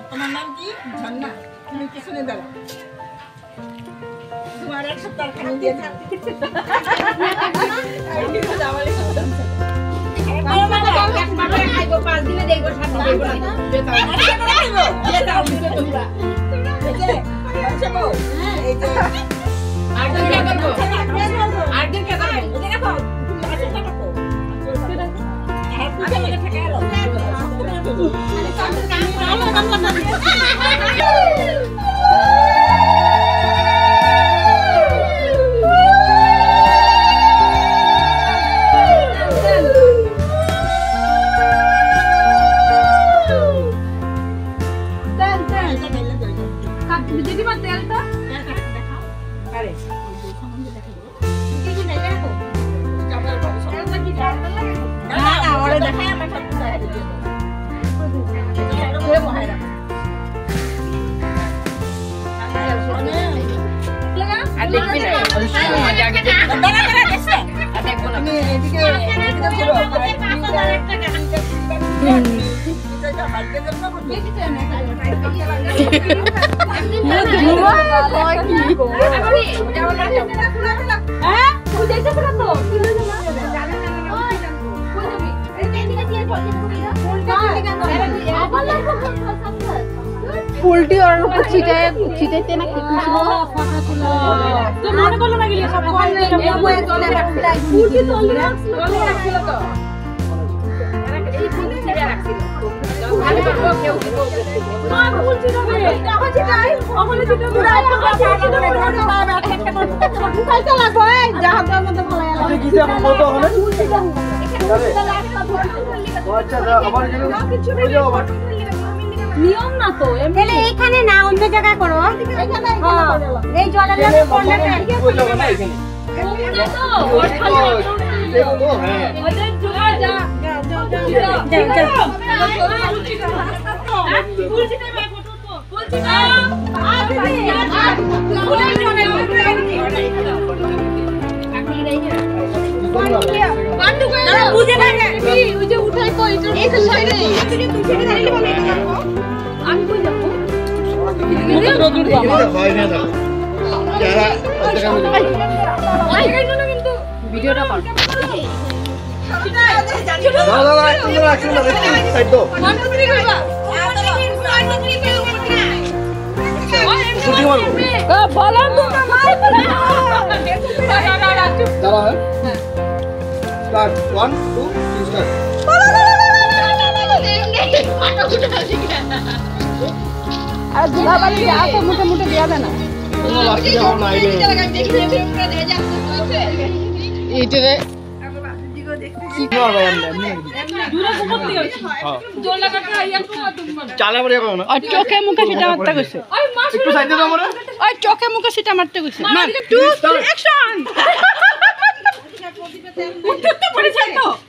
তোমার নাম কি? ঝর্ণা। তুমি পিছনে দাঁড়াও। তোমার এক সপ্তাহ খানি দিয়ে দাও। পোল্ট্রি ওর উপর ছিটাইতে না কি কিছু তো মনে করলো না গেলি সব পোল্ট্রি তলে রাখছিল তো এই ফোনে ছেড়ে রাখছিল ভালো করে কেউ না পোল্ট্রি হবে টাকা ছিটাই ওখানে ছিটাই পুরো পয়সা লাগবে জাহাজের মধ্যে ফলাই আরে কি যে এখন বলতো ওখানে আচ্ছা আবার গেল নিয়ম না তো তাহলে এখানে না অন্য জায়গায় করো এখানে এই জলের লাগে কর্নারে ওই যাবো না এখানে তো ওর খালি দেখো তো হ্যাঁ ওদের জোগাড় যা ভিডিওটা কর মোটামুটি দেওয়া যায় না চোখে মুখে সেটা মারতে গেছে ওই চোখে মুখে সেটা মারতে গেছে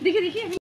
দেখি দেখি